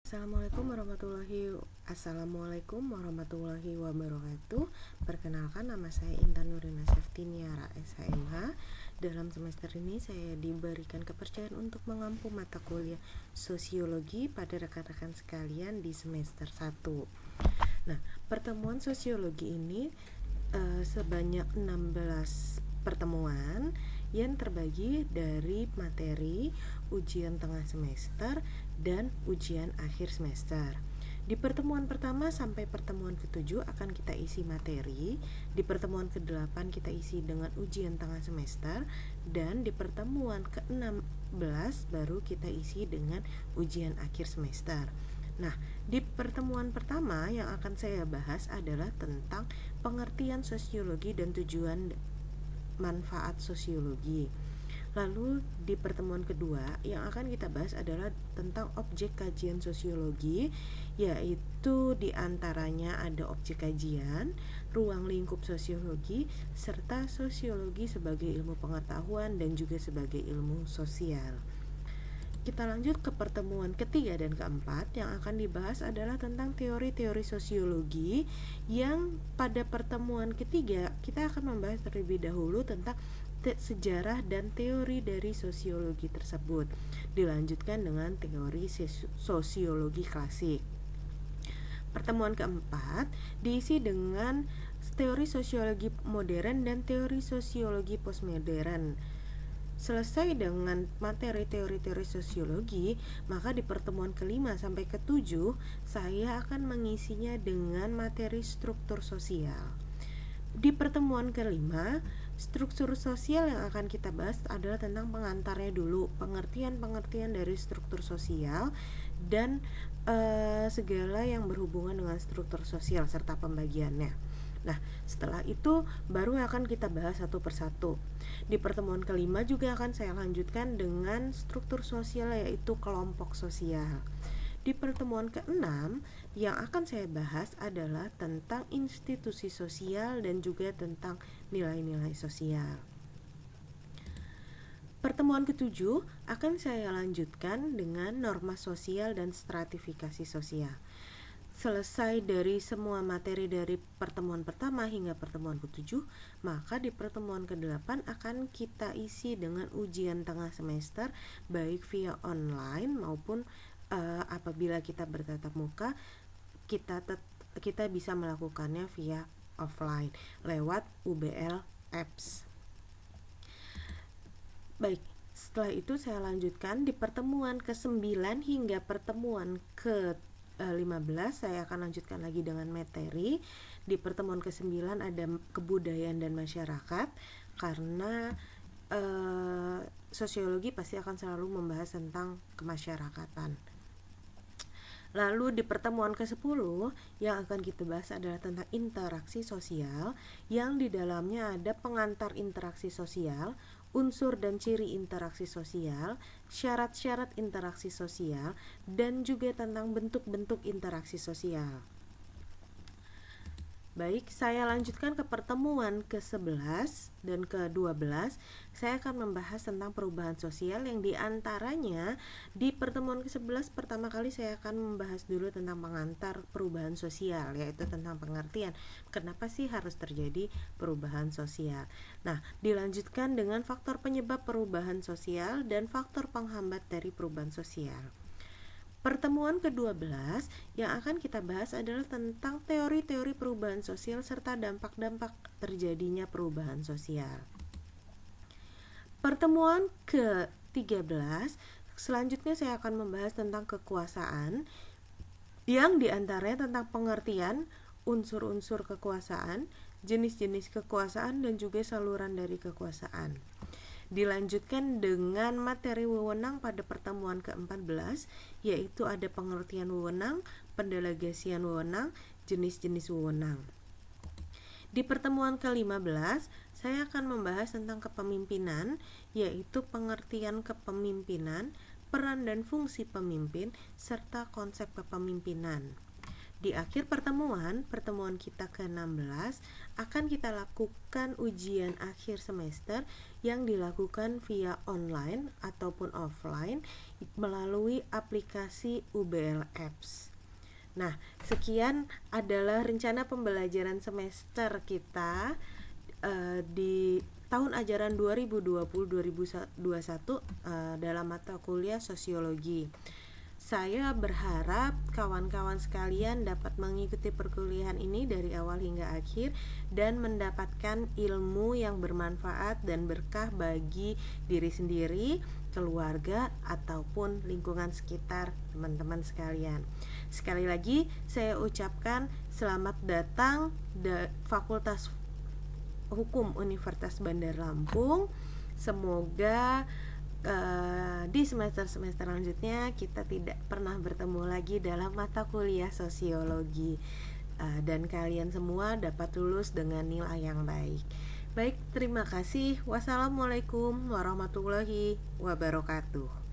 Assalamualaikum warahmatullahi wabarakatuh. Perkenalkan, nama saya Intan Nurina Seftiniara SHMH. Dalam semester ini saya diberikan kepercayaan untuk mengampu mata kuliah sosiologi pada rekan-rekan sekalian di semester 1. Nah, pertemuan sosiologi ini sebanyak 16 pertemuan yang terbagi dari materi, ujian tengah semester, dan ujian akhir semester. Di pertemuan pertama sampai pertemuan ke-7 akan kita isi materi, di pertemuan ke-8 kita isi dengan ujian tengah semester, dan di pertemuan ke-16 baru kita isi dengan ujian akhir semester. Nah, di pertemuan pertama yang akan saya bahas adalah tentang pengertian sosiologi dan tujuan manfaat sosiologi. Lalu di pertemuan kedua yang akan kita bahas adalah tentang objek kajian sosiologi, yaitu diantaranya ada objek kajian, ruang lingkup sosiologi, serta sosiologi sebagai ilmu pengetahuan dan juga sebagai ilmu sosial. Kita lanjut ke pertemuan ketiga dan keempat. Yang akan dibahas adalah tentang teori-teori sosiologi, yang pada pertemuan ketiga kita akan membahas terlebih dahulu tentang sejarah dan teori dari sosiologi tersebut. Dilanjutkan dengan teori sosiologi klasik. Pertemuan keempat diisi dengan teori sosiologi modern dan teori sosiologi postmodern. Selesai dengan materi teori-teori sosiologi, maka di pertemuan kelima sampai ke-7 saya akan mengisinya dengan materi struktur sosial. Di pertemuan kelima, struktur sosial yang akan kita bahas adalah tentang pengantarnya dulu, pengertian-pengertian dari struktur sosial dan segala yang berhubungan dengan struktur sosial serta pembagiannya. Nah, setelah itu baru akan kita bahas satu persatu. Di pertemuan kelima juga akan saya lanjutkan dengan struktur sosial, yaitu kelompok sosial. Di pertemuan ke-6 yang akan saya bahas adalah tentang institusi sosial dan juga tentang nilai-nilai sosial. Pertemuan ke-7 akan saya lanjutkan dengan norma sosial dan stratifikasi sosial. Selesai dari semua materi dari pertemuan pertama hingga pertemuan ke-7, maka di pertemuan ke-8 akan kita isi dengan ujian tengah semester, baik via online maupun apabila kita bertatap muka, kita bisa melakukannya via offline lewat UBL Apps. Baik, setelah itu saya lanjutkan di pertemuan ke-9 hingga pertemuan ke-15 saya akan lanjutkan lagi dengan materi. Di pertemuan ke-9 ada kebudayaan dan masyarakat, karena sosiologi pasti akan selalu membahas tentang kemasyarakatan. Lalu di pertemuan ke-10 yang akan kita bahas adalah tentang interaksi sosial, yang di dalamnya ada pengantar interaksi sosial, unsur dan ciri interaksi sosial, syarat-syarat interaksi sosial, dan juga tentang bentuk-bentuk interaksi sosial. Baik, saya lanjutkan ke pertemuan ke-11 dan ke-12. Saya akan membahas tentang perubahan sosial, yang diantaranya di pertemuan ke-11 pertama kali saya akan membahas dulu tentang pengantar perubahan sosial, yaitu tentang pengertian kenapa sih harus terjadi perubahan sosial. Nah, dilanjutkan dengan faktor penyebab perubahan sosial dan faktor penghambat dari perubahan sosial. Pertemuan ke-12 yang akan kita bahas adalah tentang teori-teori perubahan sosial serta dampak-dampak terjadinya perubahan sosial. Pertemuan ke-13 selanjutnya saya akan membahas tentang kekuasaan, yang diantaranya tentang pengertian unsur-unsur kekuasaan, jenis-jenis kekuasaan, dan juga saluran dari kekuasaan. Dilanjutkan dengan materi wewenang pada pertemuan ke-14, yaitu ada pengertian wewenang, pendelegasian wewenang, jenis-jenis wewenang. Di pertemuan ke-15, saya akan membahas tentang kepemimpinan, yaitu pengertian kepemimpinan, peran dan fungsi pemimpin, serta konsep kepemimpinan. Di akhir pertemuan kita ke-16 akan kita lakukan ujian akhir semester yang dilakukan via online ataupun offline melalui aplikasi UBL Apps. Nah, sekian adalah rencana pembelajaran semester kita di tahun ajaran 2020-2021 dalam mata kuliah sosiologi. Saya berharap kawan-kawan sekalian dapat mengikuti perkuliahan ini dari awal hingga akhir dan mendapatkan ilmu yang bermanfaat dan berkah bagi diri sendiri, keluarga, ataupun lingkungan sekitar teman-teman sekalian. Sekali lagi saya ucapkan selamat datang di Fakultas Hukum Universitas Bandar Lampung. Semoga di semester-semester selanjutnya kita tidak pernah bertemu lagi dalam mata kuliah sosiologi, dan kalian semua dapat lulus dengan nilai yang baik. Baik, terima kasih. Wassalamualaikum warahmatullahi wabarakatuh.